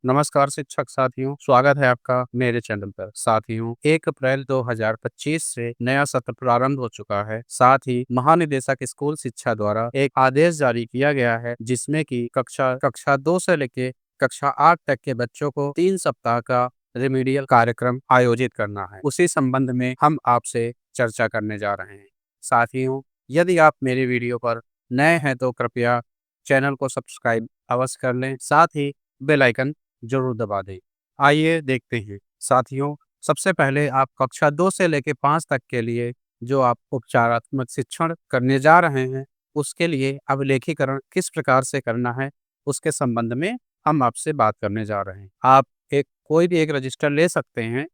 नमस्कार शिक्षक साथियों, स्वागत है आपका मेरे चैनल पर। साथियों, 1 अप्रैल 2025 से नया सत्र प्रारंभ हो चुका है। साथ ही महानिदेशक स्कूल शिक्षा द्वारा एक आदेश जारी किया गया है, जिसमें कि कक्षा 2 से लेके कक्षा 8 तक के बच्चों को 3 सप्ताह का रेमेडियल कार्यक्रम आयोजित करना है। उसी संबंध में हम आपसे चर्चा करने जा रहे हैं। साथियों, यदि आप मेरे वीडियो पर नए हैं तो कृपया चैनल को सब्सक्राइब अवश्य कर लें। साथ ही बेल आइकन जरूर दबा दें। आइए देखते हैं। साथियों, सबसे पहले आप कक्षा 2 से लेकर 5 तक के लिए जो आप उपचारात्मक शिक्षण करने जा रहे हैं, उसके लिए अभिलेखीकरण किस प्रकार से करना है, उसके संबंध में हम आपसे बात करने जा रहे हैं। आप कोई भी एक रजिस्टर ले सकते हैं।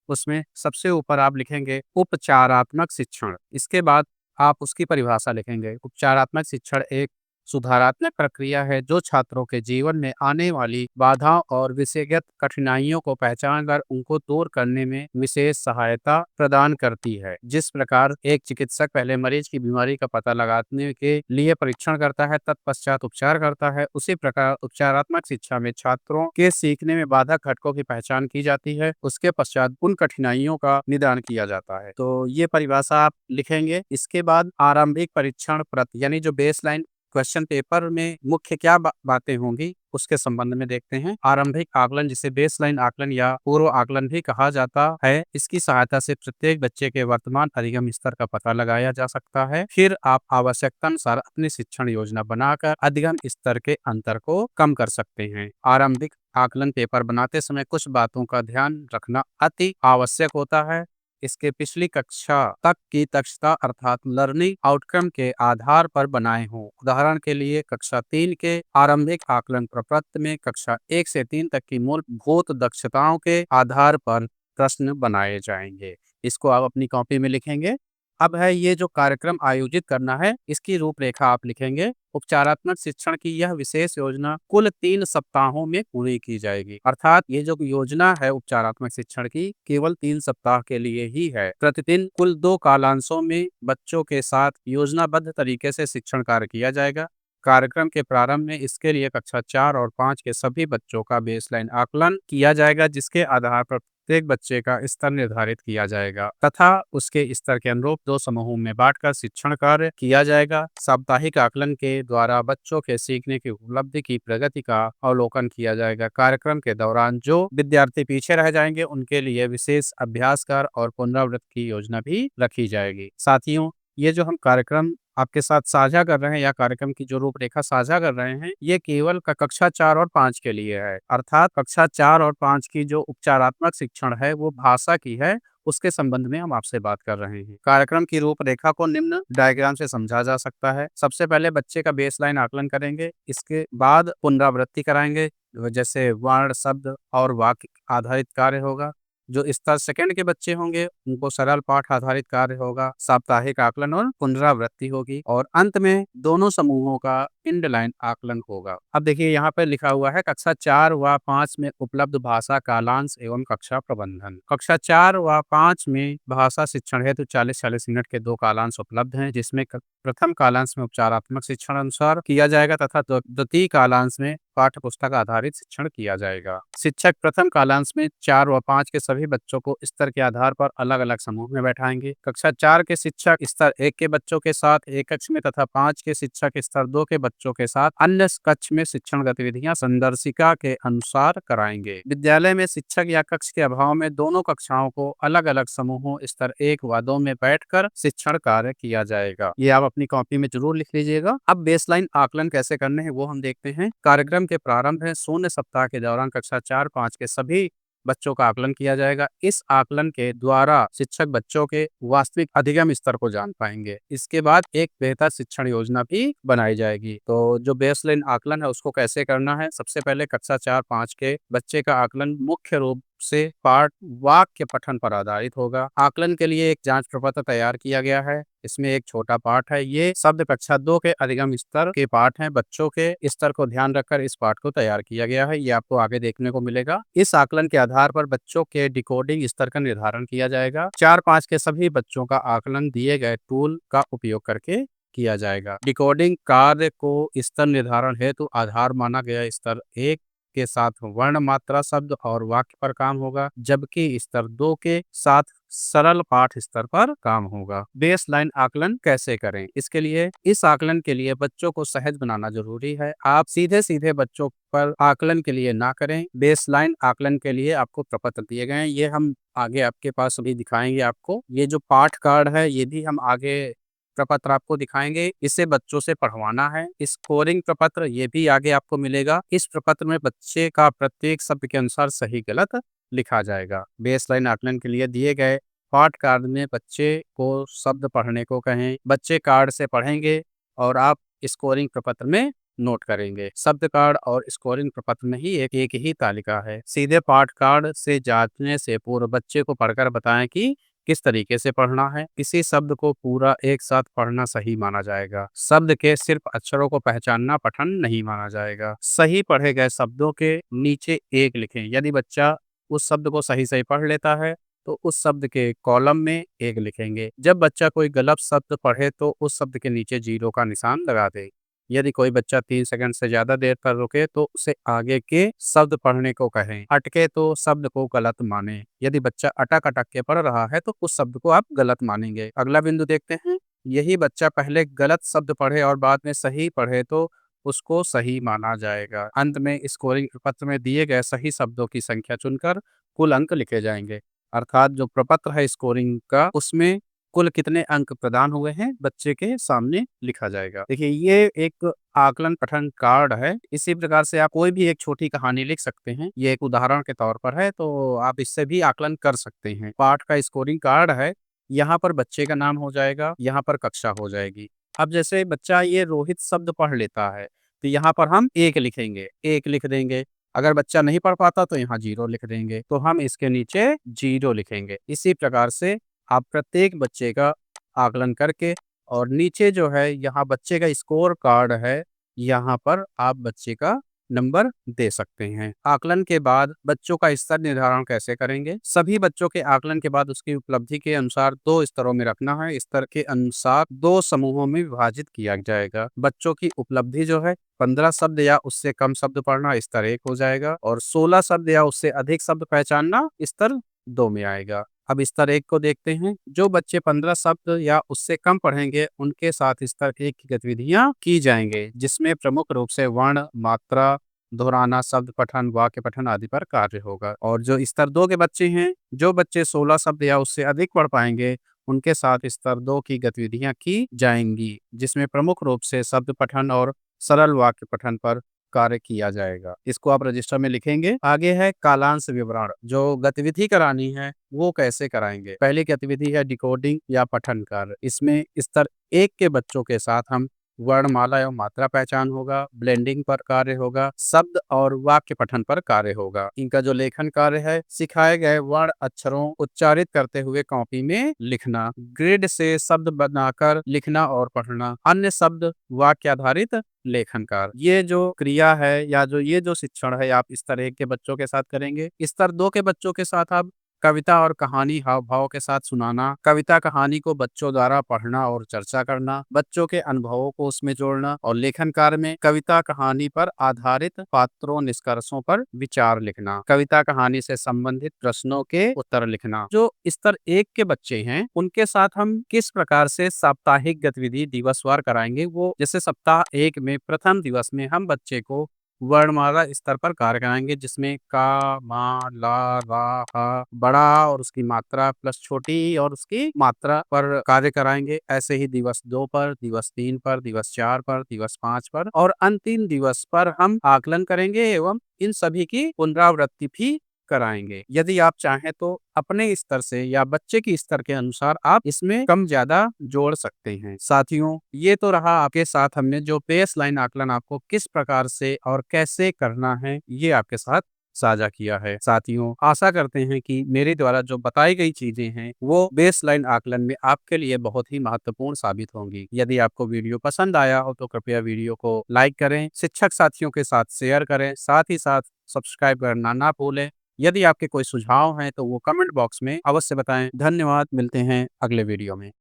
उसमें सबसे ऊपर आप लिखेंगे उपचारात्मक शिक्षण। इसके बाद आप उसकी परिभाषा लिखेंगे। उपचारात्मक शिक्षण एक सुधारात्मक प्रक्रिया है जो छात्रों के जीवन में आने वाली बाधाओं और विषयगत कठिनाइयों को पहचान कर उनको दूर करने में विशेष सहायता प्रदान करती है। जिस प्रकार एक चिकित्सक पहले मरीज की बीमारी का पता लगाने के लिए परीक्षण करता है, तत्पश्चात उपचार करता है, उसी प्रकार उपचारात्मक शिक्षा में छात्रों के सीखने में बाधक घटकों की पहचान की जाती है। उसके पश्चात उन कठिनाइयों का निदान किया जाता है। तो ये परिभाषा आप लिखेंगे। इसके बाद आरंभिक परीक्षण प्रति यानी जो बेसलाइन क्वेश्चन पेपर में मुख्य क्या बातें होंगी, उसके संबंध में देखते हैं। आरंभिक आकलन, जिसे बेसलाइन आकलन या पूर्व आकलन भी कहा जाता है, इसकी सहायता से प्रत्येक बच्चे के वर्तमान अधिगम स्तर का पता लगाया जा सकता है। फिर आप आवश्यकता अनुसार अपनी शिक्षण योजना बनाकर अधिगम स्तर के अंतर को कम कर सकते हैं। आरंभिक आकलन पेपर बनाते समय कुछ बातों का ध्यान रखना अति आवश्यक होता है। इसके पिछली कक्षा तक की दक्षता अर्थात लर्निंग आउटकम के आधार पर बनाए हों। उदाहरण के लिए कक्षा 3 के आरंभिक आकलन प्रपत्र में कक्षा 1 से 3 तक की मूलभूत दक्षताओं के आधार पर प्रश्न बनाए जाएंगे। इसको आप अपनी कॉपी में लिखेंगे। अब है ये जो कार्यक्रम आयोजित करना है, इसकी रूपरेखा आप लिखेंगे। उपचारात्मक शिक्षण की यह विशेष योजना कुल 3 सप्ताहों में पूरी की जाएगी। अर्थात ये जो योजना है उपचारात्मक शिक्षण की, केवल 3 सप्ताह के लिए ही है। प्रतिदिन कुल 2 कालांशों में बच्चों के साथ योजनाबद्ध तरीके से शिक्षण कार्य किया जाएगा। कार्यक्रम के प्रारंभ में इसके लिए कक्षा 4 और 5 के सभी बच्चों का बेसलाइन आकलन किया जाएगा, जिसके आधार पर प्रत्येक बच्चे का स्तर निर्धारित किया जाएगा तथा उसके स्तर के अनुरूप 2 समूहों में बांटकर शिक्षण कार्य किया जाएगा। साप्ताहिक आकलन के द्वारा बच्चों के सीखने की उपलब्धि की प्रगति का अवलोकन किया जाएगा। कार्यक्रम के दौरान जो विद्यार्थी पीछे रह जाएंगे, उनके लिए विशेष अभ्यास कार्य और पुनरावृत्ति की योजना भी रखी जाएगी। साथियों, ये जो हम कार्यक्रम आपके साथ साझा कर रहे हैं या कार्यक्रम की जो रूपरेखा साझा कर रहे हैं, ये केवल कक्षा 4 और 5 के लिए है। अर्थात कक्षा 4 और 5 की जो उपचारात्मक शिक्षण है वो भाषा की है, उसके संबंध में हम आपसे बात कर रहे हैं। कार्यक्रम की रूपरेखा को निम्न डायग्राम से समझा जा सकता है। सबसे पहले बच्चे का बेसलाइन आकलन करेंगे, इसके बाद पुनरावृत्ति कराएंगे, जैसे वर्ण, शब्द और वाक्य आधारित कार्य होगा। जो स्तर सेकंड के बच्चे होंगे, उनको सरल पाठ आधारित कार्य होगा, साप्ताहिक आकलन और पुनरावृत्ति होगी, और अंत में दोनों समूहों का इंड लाइन आकलन होगा। अब देखिए यहाँ पे लिखा हुआ है कक्षा 4 व 5 में उपलब्ध भाषा कालांश एवं कक्षा प्रबंधन। कक्षा 4 व 5 में भाषा शिक्षण हेतु 40-40 मिनट के 2 कालांश उपलब्ध हैं, जिसमें प्रथम कालांश में उपचारात्मक शिक्षण अनुसार किया जाएगा तथा द्वितीय कालांश में पाठ्य पुस्तक आधारित शिक्षण किया जाएगा। शिक्षक प्रथम कालांश में 4 व 5 के सभी बच्चों को स्तर के आधार पर अलग अलग समूह में बैठाएंगे। कक्षा 4 के शिक्षक स्तर 1 के बच्चों के साथ एक कक्ष में तथा 5 के शिक्षक स्तर 2 के बच्चों के साथ अन्य कक्ष में शिक्षण गतिविधियां संदर्शिका के अनुसार कराएंगे। विद्यालय में शिक्षक या कक्ष के अभाव में दोनों कक्षाओं को अलग अलग समूहों स्तर 1 व 2 में बैठकर शिक्षण कार्य किया जाएगा। ये आप अपनी कॉपी में जरूर लिख लीजिएगा। अब बेसलाइन आकलन कैसे करने हैं वो हम देखते हैं। कार्यक्रम के प्रारंभ है 0 सप्ताह के दौरान कक्षा 4-5 के सभी बच्चों का आकलन किया जाएगा। इस आकलन के द्वारा शिक्षक बच्चों के वास्तविक अधिगम स्तर को जान पाएंगे। इसके बाद एक बेहतर शिक्षण योजना भी बनाई जाएगी। तो जो बेसलाइन आकलन है उसको कैसे करना है, सबसे पहले कक्षा 4-5 के बच्चे का आकलन मुख्य रूप से पाठ वाक्य पठन पर आधारित होगा। आकलन के लिए एक जांच प्रपत्र तैयार किया गया है। इसमें एक छोटा पाठ है। ये शब्द कक्षा 2 के अधिगम स्तर के पाठ हैं। बच्चों के स्तर को ध्यान रखकर इस पाठ को तैयार किया गया है। ये आपको आगे देखने को मिलेगा। इस आकलन के आधार पर बच्चों के डिकोडिंग स्तर का निर्धारण किया जाएगा। 4-5 के सभी बच्चों का आकलन दिए गए टूल का उपयोग करके किया जाएगा। डिकोडिंग कार्य को स्तर निर्धारण हेतु आधार माना गया स्तर 1 के साथ वर्ण मात्रा शब्द और वाक्य पर काम होगा, जबकि स्तर 2 के साथ सरल पाठ स्तर पर काम होगा। बेसलाइन आकलन कैसे करें? इसके लिए इस आकलन के लिए बच्चों को सहज बनाना जरूरी है। आप सीधे सीधे बच्चों पर आकलन के लिए ना करें। बेसलाइन आकलन के लिए आपको प्रपत्र दिए गए हैं, ये हम आगे आपके पास अभी दिखाएंगे आपको। ये जो पाठ कार्ड है ये भी हम आगे प्रपत्र आपको दिखाएंगे, इसे बच्चों से पढ़वाना है। स्कोरिंग प्रपत्र ये भी आगे आपको मिलेगा। इस प्रपत्र में बच्चे का प्रत्येक शब्द के अनुसार सही गलत लिखा जाएगा। बेसलाइन आकलन के लिए दिए गए पाठ कार्ड में बच्चे को शब्द पढ़ने को कहें, बच्चे कार्ड से पढ़ेंगे और आप स्कोरिंग प्रपत्र में नोट करेंगे। शब्द कार्ड और स्कोरिंग प्रपत्र में ही एक ही तालिका है। सीधे पाठ कार्ड से जांचने से पूर्व बच्चे को पढ़कर बताएं कि किस तरीके से पढ़ना है। किसी शब्द को पूरा एक साथ पढ़ना सही माना जाएगा। शब्द के सिर्फ अक्षरों को पहचानना पठन नहीं माना जाएगा। सही पढ़े गए शब्दों के नीचे 1 लिखें। यदि बच्चा उस शब्द को सही सही पढ़ लेता है तो उस शब्द के कॉलम में 1 लिखेंगे। जब बच्चा कोई गलत शब्द पढ़े तो उस शब्द के नीचे 0 का निशान लगा दे। यदि कोई बच्चा 3 सेकंड से ज्यादा देर पर रुके तो उसे आगे के शब्द पढ़ने को कहें। अटके तो शब्द को गलत माने। यदि बच्चा अटक अटक के पढ़ रहा है तो उस शब्द को आप गलत मानेंगे। अगला बिंदु देखते हैं। यही बच्चा पहले गलत शब्द पढ़े और बाद में सही पढ़े तो उसको सही माना जाएगा। अंत में स्कोरिंग पत्र में दिए गए सही शब्दों की संख्या चुनकर कुल अंक लिखे जाएंगे। अर्थात जो प्रपत्र है स्कोरिंग का, उसमें कुल कितने अंक प्रदान हुए हैं बच्चे के सामने लिखा जाएगा। देखिए ये एक आकलन पठन कार्ड है। इसी प्रकार से आप कोई भी एक छोटी कहानी लिख सकते हैं। ये एक उदाहरण के तौर पर है, तो आप इससे भी आकलन कर सकते हैं। पाठ का स्कोरिंग कार्ड है, यहाँ पर बच्चे का नाम हो जाएगा, यहाँ पर कक्षा हो जाएगी। अब जैसे बच्चा ये रोहित शब्द पढ़ लेता है तो यहाँ पर हम 1 लिखेंगे, 1 लिख देंगे। अगर बच्चा नहीं पढ़ पाता तो यहाँ 0 लिख देंगे, तो हम इसके नीचे 0 लिखेंगे। इसी प्रकार से आप प्रत्येक बच्चे का आकलन करके और नीचे जो है यहाँ बच्चे का स्कोर कार्ड है, यहाँ पर आप बच्चे का नंबर दे सकते हैं। आकलन के बाद बच्चों का स्तर निर्धारण कैसे करेंगे? सभी बच्चों के आकलन के बाद उसकी उपलब्धि के अनुसार 2 स्तरों में रखना है। स्तर के अनुसार 2 समूहों में विभाजित किया जाएगा। बच्चों की उपलब्धि जो है 15 शब्द या उससे कम शब्द पढ़ना स्तर 1 हो जाएगा और 16 शब्द या उससे अधिक शब्द पहचानना स्तर 2 में आएगा। अब स्तर 1 को देखते हैं। जो बच्चे 15 शब्द या उससे कम पढ़ेंगे उनके साथ स्तर 1 की गतिविधियां की जाएंगे, जिसमें प्रमुख रूप से वर्ण, मात्रा, दोहराना, शब्द पठन, वाक्य पठन आदि पर कार्य होगा। और जो स्तर 2 के बच्चे हैं, जो बच्चे 16 शब्द या उससे अधिक पढ़ पाएंगे उनके साथ स्तर 2 की गतिविधियां की जाएंगी, जिसमें प्रमुख रूप से शब्द पठन और सरल वाक्य पठन पर कार्य किया जाएगा। इसको आप रजिस्टर में लिखेंगे। आगे है कालांश विवरण। जो गतिविधि करानी है वो कैसे कराएंगे? पहली गतिविधि है डिकोडिंग या पठन कार्य। इसमें स्तर 1 के बच्चों के साथ हम वर्णमाला एवं मात्रा पहचान होगा, ब्लेंडिंग पर कार्य होगा, शब्द और वाक्य पठन पर कार्य होगा। इनका जो लेखन कार्य है, सिखाए गए वर्ण अक्षरों उच्चारित करते हुए कॉपी में लिखना, ग्रिड से शब्द बनाकर लिखना और पढ़ना, अन्य शब्द वाक्य आधारित लेखन कार्य। ये जो क्रिया है या जो ये जो शिक्षण है आप स्तर 1 के बच्चों के साथ करेंगे। स्तर 2 के बच्चों के साथ आप कविता और कहानी हाव भाव के साथ सुनाना, कविता कहानी को बच्चों द्वारा पढ़ना और चर्चा करना, बच्चों के अनुभवों को उसमें जोड़ना और लेखन कार्य में कविता कहानी पर आधारित पात्रों निष्कर्षों पर विचार लिखना, कविता कहानी से संबंधित प्रश्नों के उत्तर लिखना। जो स्तर 1 के बच्चे हैं उनके साथ हम किस प्रकार से साप्ताहिक गतिविधि दिवसवार कराएंगे, वो जैसे सप्ताह 1 में प्रथम दिवस में हम बच्चे को वर्णमाला स्तर पर कार्य कराएंगे, जिसमें का, मा, ला, रा, हा, बड़ा और उसकी मात्रा प्लस छोटी और उसकी मात्रा पर कार्य कराएंगे। ऐसे ही दिवस 2 पर, दिवस 3 पर, दिवस 4 पर, दिवस 5 पर और अंतिम दिवस पर हम आकलन करेंगे एवं इन सभी की पुनरावृत्ति भी कराएंगे। यदि आप चाहें तो अपने स्तर से या बच्चे के स्तर के अनुसार आप इसमें कम ज्यादा जोड़ सकते हैं। साथियों, ये तो रहा आपके साथ हमने जो बेसलाइन आकलन आपको किस प्रकार से और कैसे करना है ये आपके साथ साझा किया है। साथियों, आशा करते हैं कि मेरे द्वारा जो बताई गई चीजें हैं वो बेसलाइन आकलन में आपके लिए बहुत ही महत्वपूर्ण साबित होंगी। यदि आपको वीडियो पसंद आया हो तो कृपया वीडियो को लाइक करें, शिक्षक साथियों के साथ शेयर करें, साथ ही साथ सब्सक्राइब करना ना भूलें। यदि आपके कोई सुझाव हैं तो वो कमेंट बॉक्स में अवश्य बताएं। धन्यवाद, मिलते हैं अगले वीडियो में।